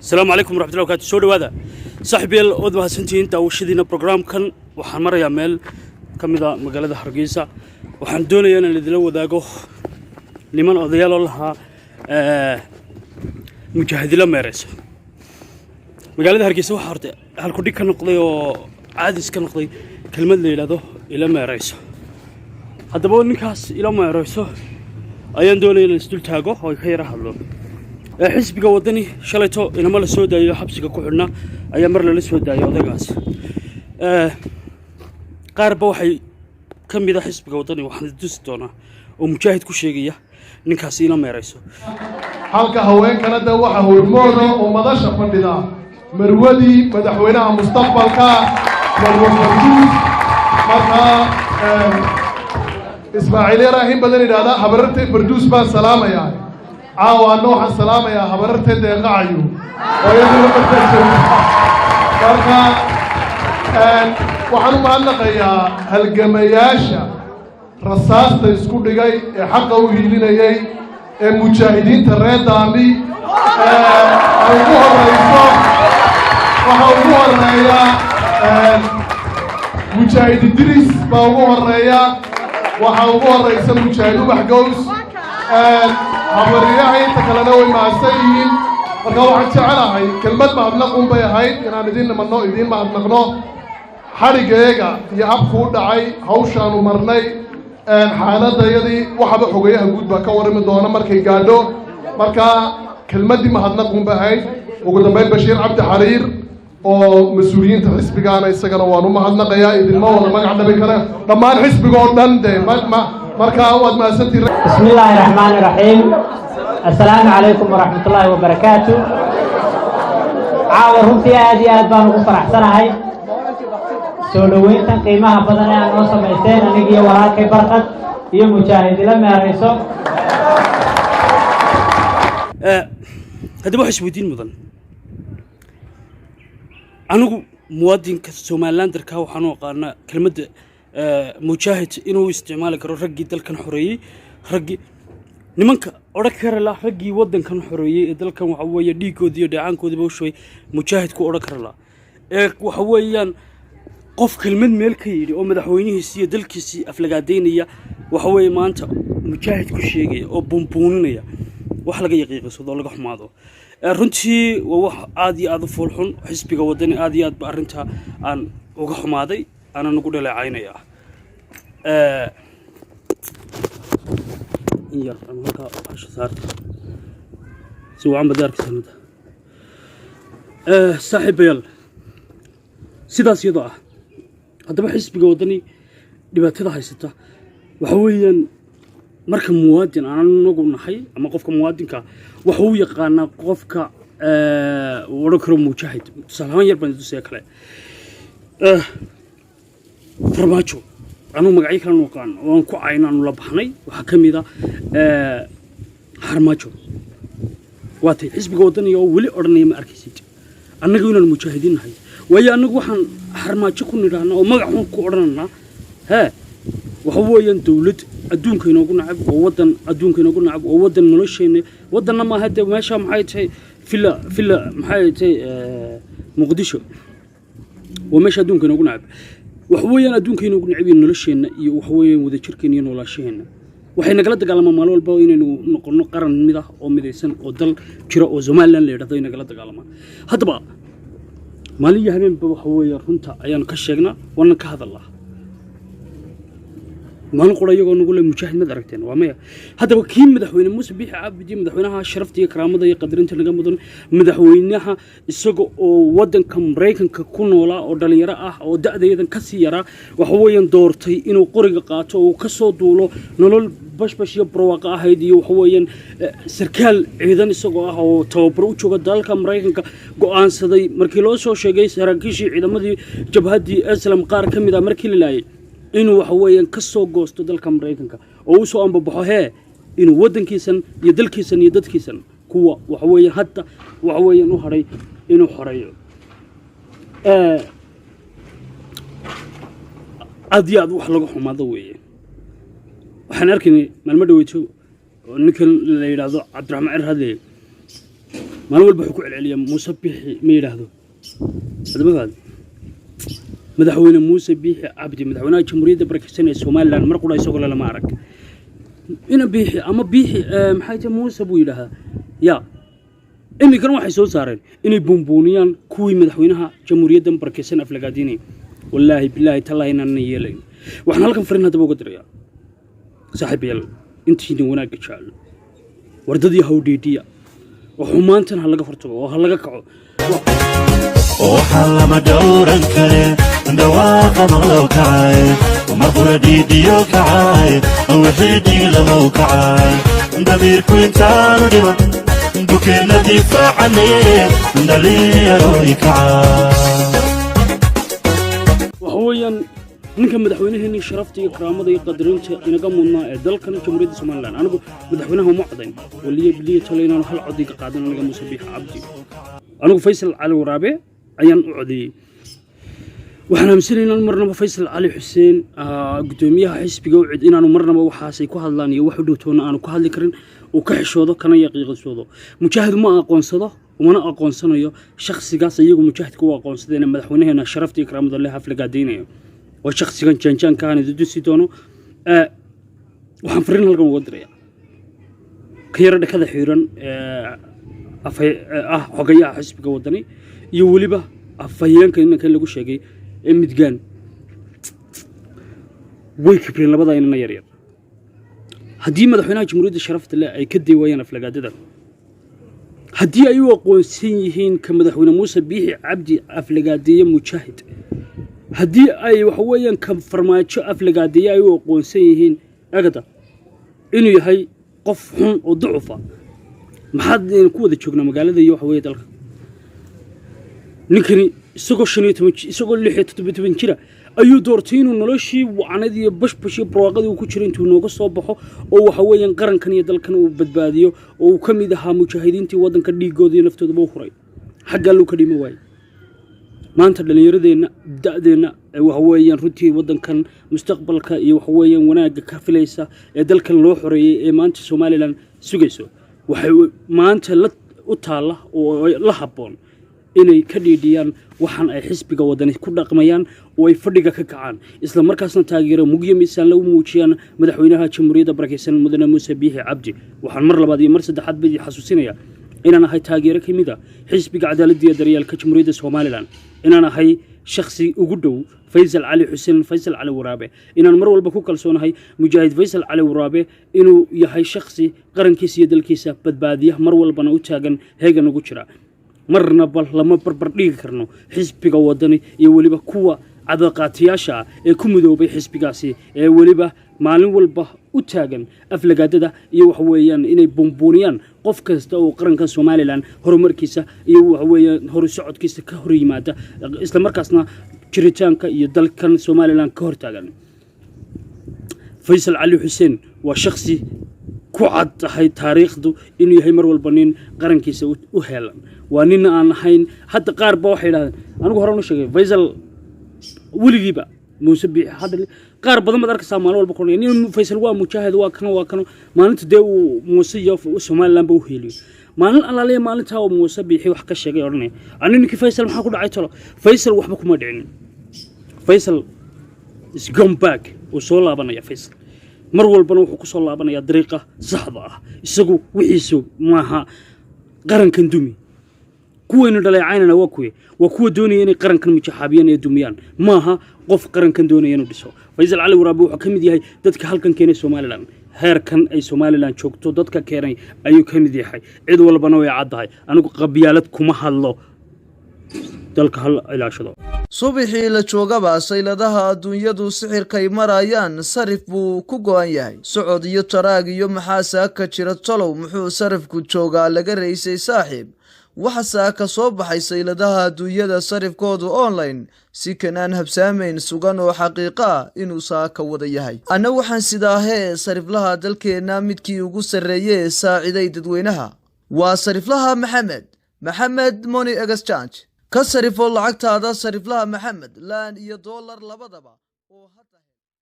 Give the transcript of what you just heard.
السلام عليكم ورحمة الله وبركاته. سوري هذا صاحبي الأودمة سنتين تاوشدينا برنامج كان وحمر يعمل كم إذا مقالة حرقيسة وحندوني أنا اللي ذلوا ذاقه لمن أضيال الله مجاهد لما يرس مقالة حرقيسة وحرت هالكودي كان نقضي وعادس كان نقضي كلمة اللي له إلى ما يرس هذا بقول نكاس إلى ما يرسه أيام دوني الاستول تاقه هو خير حلو حسبك ودني شليتو إنما السوداء يحبسك كحنا أيام مر للسوداء يودعاس قارب وحي كم إذا حسبك ودني وحنا دستونا ومشاهد كل شيء نكاسينا ما يرسو حلقة هوين كانت دوحة هرمونو ومضاش فندنا مرودي مدحوينها مستقبل كا والوفردوس مرها إسماعيلي راهين بدني هذا حبرت فردوس با سلامة يعني عاوة نوح السلامة يا حبرت دقاعيو ويدلو بالتجربة مرها وحنو معلقة يا هالقمياشة رصاصة يسكون لغاي حقا وهيلين ياي مجاهدين ترين دامي أوقوها الرئيسة وحوقوها الرئية مجاهد الدريس باوقوها الرئية وحوقوها الرئيسة مجاهد وبحقوس حورياهي تكالناوي مع السيين وقالوا حتى على كلمة ما أبلغهم بيهاي إنا ندين منو إذين ما أبلغنو حرقيقا يأبقوا دعي هوشان ومرني xaaladda yadii waxba xogeeyaha guud baa ka warami doona markay gaadho marka kelmadii mahadnaqun bahayd ugu dambeyn Bashiir Cabdi Xariir oo mas'uuliyiinta xisbigaana isagana waan u mahadnaqayaa idinma wada magac dhabi kara dhammaan xisbiga oo dhan marka waad mahadsantiin bismillaahir rahmaanir rahiim assalaamu calaykum waraxmatullaahi wabarakaatuh runtii aad iyo aad baan ugu faraxsanahay soo dhaweyntan qiimaha badan ee aan noo samaysteen aniga iyo walaalkay Barqad iyo mujaahid la meerayso هذا واحد سويدين مدن أنا موادين كسومالان دركها وحنو قارنا كلمة مجاهد إنه استعمال كرو رجي دل كان حرية رجي نمانك أذكر الله رجي ودن كان حرية دل كان وحوي ديكو ديو دعان كودي بوشوي مجاهد كو أذكر الله وحويان qof kelmad meel ka yiri oo madaxweynihiisa iyo dalkiisa aflagaadeynaya waxa weey maanta mujaahid ku sheegay oo bumbuunaya wax laga yaqiiqsado laga xumaado runtii waa wax aad iyo aad u foolxun xisbiga wadani aad iyo aad ba arinta aan uga xumaaday ana nagu dhaleecaynaya iyo marka asha saarta si waan badarka sanada saaxiibayal sidaas iyadoo ah haddaba xisbiga wadani dhibaatada haysata waxa weeyaan marka muwaadin aan nagu nahay ama qofka muwaadinka waxa uu yaqaanaa qofka wada karo mujaahid salaam yar baan dusay kale farmaajo anu magacay kala noqon oo ku caynaan la baxnay waxa kamid ah harmaajo waatay xisbiga wadani oo wali oranay ma arkaysid annagu inaan mujaahidiin nahay way anagu waxaan harmaajo ku nidhaana oo magac xun ku oranana waxa weeyaan dawlad adduunka inoogu nacab oo wadan adduunka inoogu nacab oo wadan nolosheena wadanna ma hada meesha maxay tahay fila maxay tahay muqdisho oo meesha adduunka inoogu nacab waxa weeyaan adduunka inoogu nacab nolosheena iyo waxa weeyaan wada jirkeena iyo nolosheena waxay nagala dagaalamaan maalin walba inaynu noqono qaran mid ah oo midaysan oo dal jira oo Soomaaliland la yiraahdo inagala dagaalamaan hadaba مالي هبين بوحوي رنتا أيان كشجنا وانا كهذا الله ما نقول يجوا نقول المشاهد ما دركتين وما هذا وكيم مدحوين مسبيح عبدي مدحوينها شرفتي كرامة ذي قدرين تلقى مدن مدحوينها السوق ودن كمريكن ككون ولا أو دليرة أو دأ ذي كثيرة وحوين دورتي إنه قرق قاتو وكسو دولو نلول باش يبرواقع هيدي وحوين سركال عيدان السوق أو توبرو شو قدال كمريكن كقوان صدي مركلوسو شيء سركيشي عيدا مدي جبهدي أسلم قار كم إذا مركل لاي إنه وحوين كسو جوستو دال كمريكن أو سو أم ببحه إنه ودن كيسن يدل كيسن يدد كيسن كوا وحوين حتى وحوين وحري إنه حري أدياد وحلقه حماد ويه وحنركني ما المدويتو نكل اللي يرادو عبد الرحمن هذا ما نقول بحكوا العليا موسى بيحي ميراهدو هذا ما فهد مدحوين موسى بيحي عبدي مدحونا جمهورية بركستان الصومال لان مرقولا يسوق لما معرك إنا بيحي أما بيحي محاجة موسى بويلها يا إني كانوا حيسو صارين إني بومبونيان كوي مدحوينها جمهورية بركستان أفلقاديني والله بالله تالله إننا نيلين وإحنا لكم فرنا هذا بقدر يا صاحب يلا أنت شيني وناك شال ورددي هوديديا وحمانتنا هلقا فرتبه وهلقا كعو وحلا ما دورا كره دواقة مغلو كعاي ومرقورة ديديو كعاي وحيدي لغو كعاي دبير كوينتانو ديما بوكينا دفاع عني دليا روي كعاي وحويا ninka madaxweynaheennii sharafta iyo karaamada iyo qadarinta inaga mudnaa ee dalkan jamhuuriyadda Soomaaliland anigu madaxweynaha uma codayn waliye taleenaan hal cod iga qaadan aniga Muuse Biixi Cabdi anigu Faysal Cali Waraabe ayaan u codeeyay waxaan aaminsanaa marnaba Faysal Cali Xuseen gudoomiyaha xisbiga u cid inaanu marnaba waxaasay ku hadlaan iyo wax u dhowtoona aanu ku hadli karin oo ka xishoodo kana yaqiiqsoodo mujaahid ma aqoonsado ومن أقون سنة شخص قاس يجوا مجاهد كوا أقون سنة مدحونه هنا شرفتي كرام الله حفل قادينه وشخص كان كان يدرس سيتونه وحنفرين هالكم قدرية كيرا كذا حيران حقيقة حسب قوتني يولي به أفهيان كأنه كان لقوا شيء متجان ويكبرين لبضاء إننا يرير هدي مدحونه جمهورية شرفت الله أي كدي ويانا في القادة هدي أيوة قوسيين كمدحونه موسى بيحي عبدي أفلقادية مجاهد هدي أي وحويا كم فرمايتش أفلقادية أيوة قوسيين أقدر إنه يهي قفهم وضعفة ما حد ينكود تشوفنا مقالة ذي وحويا دلك نكني سقو شنيت سقو اللي حيت تبين كذا أيو دورتين ونلاشي وعنادي بش براقد وكشرين تونوق الصباح أو حويا قرن كان يدلك كانوا بدباديو أو كم إذا مجاهدين تودن كدي جودي نفتو بوخري حق قالوا كريم واي ما أنت اللي يردين دأدينا وحويا روتي ودن كان مستقبل كا وحويا وناق كفليسة يدلك اللوحري ما أنت سوماليلان سجسو ما أنت لا أطالة ولا حبون inay ka dhiidiyaan waxaan ay xisbiga wadani ku dhaqmayaan oo ay fadhiga ka kacaan isla markaasna taageero mugyo miisaan lagu muujiyaan madaxweynaha jamhuuriyadda barakeysan mudane Muuse Biixi Cabdi waxaan mar labaad iyo mar saddexaad bidi xasuusinaya inaan ahay taageero kamida xisbiga cadaaladda iyo daryeelka jamhuuriyadda Soomaaliland inaan ahay shakhsi ugu dhow Faysal Cali Xuseen Faysal Cali Waraabe inaan mar walba ku kalsoonahay mujaahid Faysal Cali Waraabe inuu yahay shakhsi qarankiisa iyo dalkiisa badbaadiya mar walbana u taagan heegan ugu jira marna bal lama barbar dhigi karno xisbiga wadani iyo waliba kuwa cadaqaatiyaasha ee ku midoobay xisbigaasi ee waliba maalin walba u taagan aflagaadada iyo wax weeyaan inay bombooniyaan qof kasta oo qaranka Soomaaliland horumarkiisa iyo wax weeyaan hor socodkiisa ka hor yimaada isla markaasna jiritaanka iyo dalkan Soomaaliland ka hor taagan Faysal Cali Xuseen waa shakhsi ku cad tahay taariikhdu inuu yahay mar walba nin qarankiisa u heelan waa nin aan ahayn hadda qaar ba waxay yiraahdeen anigu hore u sheegay Faysal wiligiiba Muuse Biixi hadal qaar badan ma arkaysaa maalin walba qornay nin Faysal waa mujaahid waa kan maalinta dee uu Muuse iyo Soomaaliland ba u heeliyo maalin allaale maalinta uu Muuse Biixi wax ka sheegay ornay aninkii Faysal maxaa ku dhacay talo Faysal waxba kuma dhicin Faysal is gone back oo soo laabanaya Faysal mar walbana wuxuu ku soo laabanayaa dariiqa saxda ah isagu wixiisu maaha qarankan dumi kuwayna dhaleecaynana waa kuwa doonaya inay qarankan mujaxaabiyaan ee dumiyaan maaha qof qarankan doonaya inuu dhiso Faysal Cali Waraabe wuxuu kamid yahay dadka halkan keenay Soomaaliland heerkan ay Soomaaliland joogto dadka keenay ayuu kamid yahay cid walbana way caddahay anigu qabyaalad kuma hadlo dalka hal ilaashado subaxii la joogaba sayladaha adduunyadu sixirkay marayaan sarif buu ku go'an yahay socod iyo taraag iyo maxaa ka jira tolow muxuu sarifku joogaa laga raysay saaxiib waxa ka soo baxay sayladaha adduunyada sarifkoodu online si kanaan habsaameyn sugan oo xaqiiqo ah inuu saaka wada yahay ana waxaan sidaahee sariflaha dalkeena midkii ugu sareeyay saaciday dadweynaha waa sariflaha Maxamed Money Exchange ka sarifo lacagtaada sariflaha Maxamed laan iyo dollar labadaba oo